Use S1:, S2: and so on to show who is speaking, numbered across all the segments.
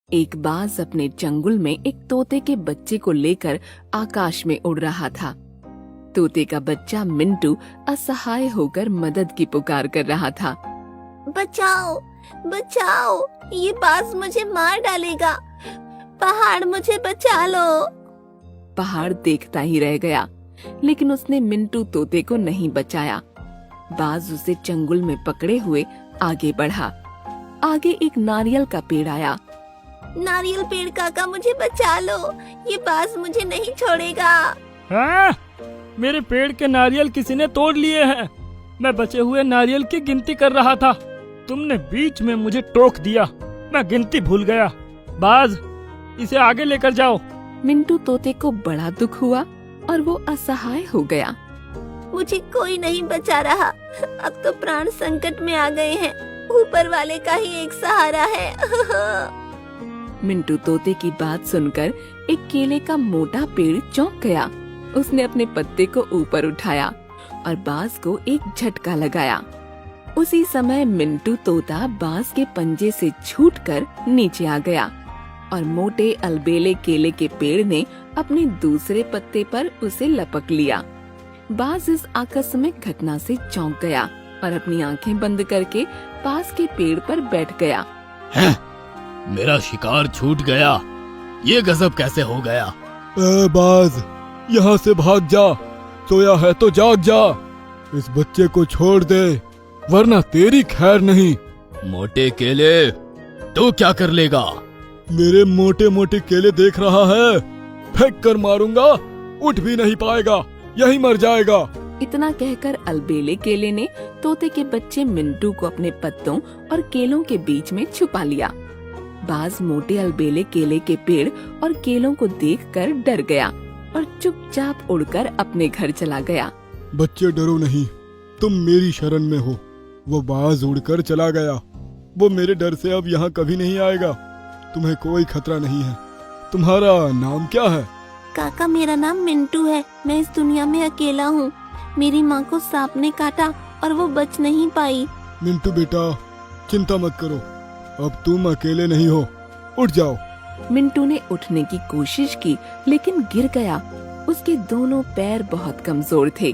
S1: एक बाज अपने चंगुल में एक तोते के बच्चे को लेकर आकाश में उड़ रहा था। तोते का बच्चा मिंटू असहाय होकर मदद की पुकार कर रहा था।
S2: बचाओ, बचाओ, ये बाज मुझे मार डालेगा। पहाड़ मुझे बचा लो।
S1: पहाड़ देखता ही रह गया, लेकिन उसने मिंटू तोते को नहीं बचाया। बाज उसे चंगुल में पकड़े हुए आगे बढ़ा। आगे एक नारियल का पेड़ आया।
S2: नारियल पेड़ काका मुझे बचा लो, ये बाज मुझे नहीं छोड़ेगा।
S3: हाँ? मेरे पेड़ के नारियल किसी ने तोड़ लिए हैं। मैं बचे हुए नारियल की गिनती कर रहा था, तुमने बीच में मुझे टोक दिया। मैं गिनती भूल गया। बाज, इसे आगे लेकर जाओ।
S1: मिंटू तोते को बड़ा दुख हुआ और वो असहाय हो गया।
S2: मुझे कोई नहीं बचा रहा, अब तो प्राण संकट में आ गए हैं। ऊपर वाले का ही एक सहारा है।
S1: मिंटू तोते की बात सुनकर एक केले का मोटा पेड़ चौंक गया। उसने अपने पत्ते को ऊपर उठाया और बाज को एक झटका लगाया। उसी समय मिंटू तोता बाज के पंजे से छूटकर नीचे आ गया और मोटे अलबेले केले के पेड़ ने अपने दूसरे पत्ते पर उसे लपक लिया। बाज इस आकस्मिक घटना से चौंक गया और अपनी आंखें बंद करके पास के पेड़ पर बैठ गया।
S4: हैं? मेरा शिकार छूट गया, ये गजब कैसे हो गया?
S5: बाज, यहाँ से भाग जा। सोया है तो जाग जा। इस बच्चे को छोड़ दे, वरना तेरी खैर नहीं।
S4: मोटे केले, तू क्या कर लेगा?
S5: मेरे मोटे मोटे केले देख रहा है? फेंक कर मारूंगा, उठ भी नहीं पाएगा, यही मर जाएगा।
S1: इतना कहकर अलबेले केले ने तोते के बच्चे मिंटू को अपने पत्तों और केलों के बीच में छुपा लिया। बाज मोटे अलबेले केले के पेड़ और केलों को देखकर डर गया और चुपचाप उड़कर अपने घर चला गया।
S5: बच्चे डरो नहीं, तुम मेरी शरण में हो। वो बाज उड़कर चला गया, वो मेरे डर से अब यहाँ कभी नहीं आएगा। तुम्हें कोई खतरा नहीं है। तुम्हारा नाम क्या है?
S2: काका, मेरा नाम मिंटू है। मैं इस दुनिया में अकेला हूँ। मेरी माँ को सांप ने काटा और वो बच नहीं पाई।
S5: मिंटू बेटा, चिंता मत करो, अब तुम अकेले नहीं हो। उठ जाओ।
S1: मिंटू ने उठने की कोशिश की, लेकिन गिर गया। उसके दोनों पैर बहुत कमजोर थे।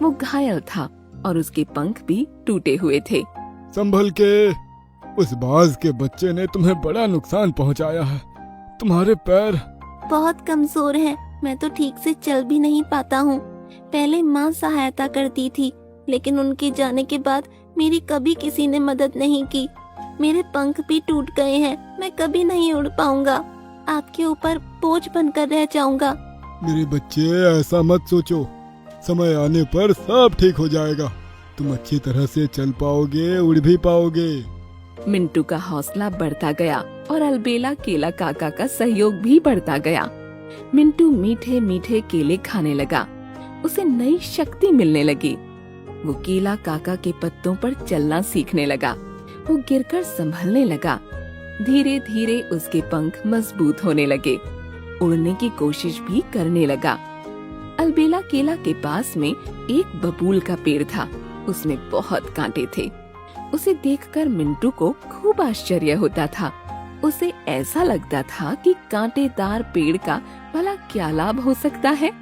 S1: वो घायल था और उसके पंख भी टूटे हुए थे।
S5: संभल के, उस बाज के बच्चे ने तुम्हें बड़ा नुकसान पहुंचाया है। तुम्हारे पैर
S2: बहुत कमजोर है, मैं तो ठीक से चल भी नहीं पाता हूँ। पहले माँ सहायता करती थी, लेकिन उनके जाने के बाद मेरी कभी किसी ने मदद नहीं की। मेरे पंख भी टूट गए हैं, मैं कभी नहीं उड़ पाऊंगा। आपके ऊपर बोझ बनकर रह जाऊंगा।
S5: मेरे बच्चे, ऐसा मत सोचो, समय आने पर सब ठीक हो जाएगा। तुम अच्छी तरह से चल पाओगे, उड़ भी पाओगे।
S1: मिंटू का हौसला बढ़ता गया और अलबेला केला काका का सहयोग भी बढ़ता गया। मिंटू मीठे मीठे केले खाने लगा। उसे नई शक्ति मिलने लगी। वो केला काका के पत्तों पर चलना सीखने लगा। वो गिरकर संभलने लगा। धीरे धीरे उसके पंख मजबूत होने लगे। उड़ने की कोशिश भी करने लगा। अलबेला केला के पास में एक बबूल का पेड़ था। उसमें बहुत कांटे थे। उसे देखकर मिंटू को खूब आश्चर्य होता था। उसे ऐसा लगता था कि कांटेदार पेड़ का भला क्या लाभ हो सकता है।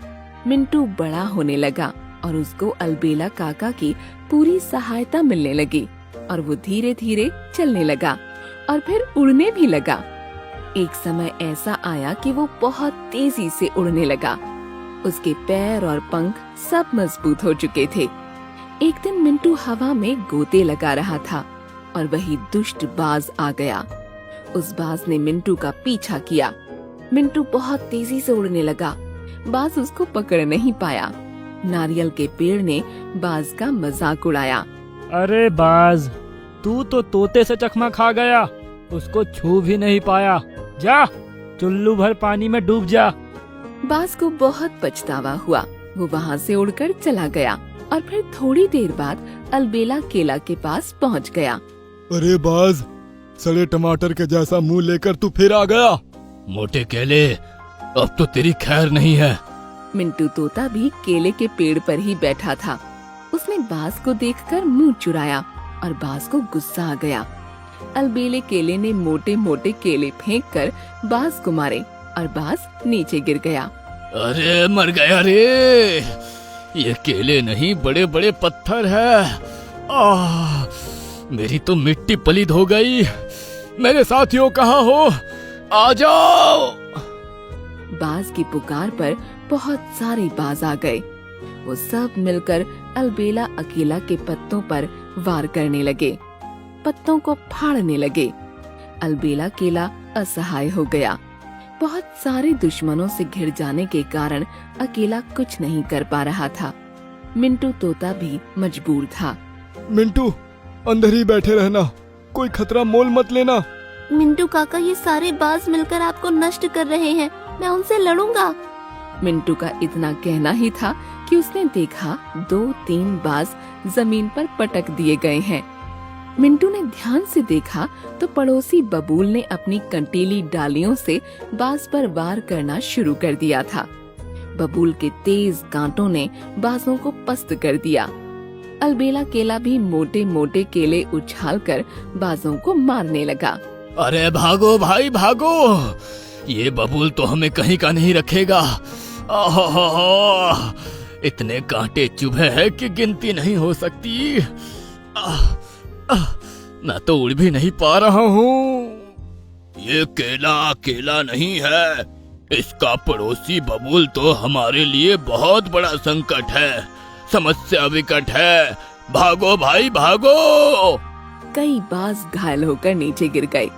S1: मिंटू बड़ा होने लगा और उसको अलबेला काका की पूरी सहायता मिलने लगी और वो धीरे धीरे चलने लगा और फिर उड़ने भी लगा। एक समय ऐसा आया कि वो बहुत तेजी से उड़ने लगा। उसके पैर और पंख सब मजबूत हो चुके थे। एक दिन मिंटू हवा में गोते लगा रहा था और वही दुष्ट बाज आ गया। उस बाज ने मिंटू का पीछा किया। मिंटू बहुत तेजी से उड़ने लगा। बाज उसको पकड़ नहीं पाया। नारियल के पेड़ ने बाज का मजाक उड़ाया।
S3: अरे बाज, तू तो तोते से चकमा खा गया, उसको छू भी नहीं पाया। जा, चुल्लू भर पानी में डूब जा।
S1: बाज को बहुत पछतावा हुआ। वो वहाँ से उड़कर चला गया और फिर थोड़ी देर बाद अलबेला केला के पास पहुँच गया।
S5: अरे बाज, सड़े टमाटर के जैसा मुंह लेकर तू फिर आ गया।
S4: मोटे केले, अब तो तेरी खैर नहीं है।
S1: मिंटू तोता भी केले के पेड़ पर ही बैठा था। उसने बाज को देखकर मुंह चुराया और बाज को गुस्सा आ गया। अलबेले केले ने मोटे मोटे केले फेंक कर बाज को मारे और बाज नीचे गिर गया।
S4: अरे मर गया रे, ये केले नहीं बड़े बड़े पत्थर है। मेरी तो मिट्टी पलीद हो गई। मेरे साथियों कहाँ हो, आ जाओ।
S1: बाज की पुकार पर बहुत सारे बाज आ गए। वो सब मिलकर अलबेला अकेला के पत्तों पर वार करने लगे, पत्तों को फाड़ने लगे। अलबेला केला असहाय हो गया। बहुत सारे दुश्मनों से घिर जाने के कारण अकेला कुछ नहीं कर पा रहा था। मिंटू तोता भी मजबूर था।
S5: मिंटू, अंदर ही बैठे रहना, कोई खतरा मोल मत लेना।
S2: मिंटू काका, ये सारे बाज मिलकर आपको नष्ट कर रहे हैं, मैं उनसे लड़ूंगा।
S1: मिंटू का इतना कहना ही था कि उसने देखा 2-3 बाज जमीन पर पटक दिए गए हैं। मिंटू ने ध्यान से देखा तो पड़ोसी बबूल ने अपनी कंटीली डालियों से बाज पर वार करना शुरू कर दिया था। बबूल के तेज कांटों ने बाजों को पस्त कर दिया। अलबेला केला भी मोटे मोटे केले उछालकर बाजों को मारने लगा।
S4: अरे भागो भाई भागो, ये बबूल तो हमें कहीं का नहीं रखेगा। इतने कांटे चुभे हैं कि गिनती नहीं हो सकती। मैं तो उड़ भी नहीं पा रहा हूँ। ये केला केला नहीं है, इसका पड़ोसी बबूल तो हमारे लिए बहुत बड़ा संकट है, समस्या विकट है। भागो भाई भागो।
S1: कई बाज घायल होकर नीचे गिर गए,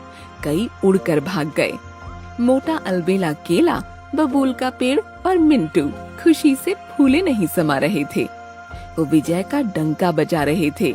S1: कई उड़कर भाग गए। मोटा अलबेला केला, बबूल का पेड़ और मिंटू खुशी से फूले नहीं समा रहे थे। वो विजय का डंका बजा रहे थे।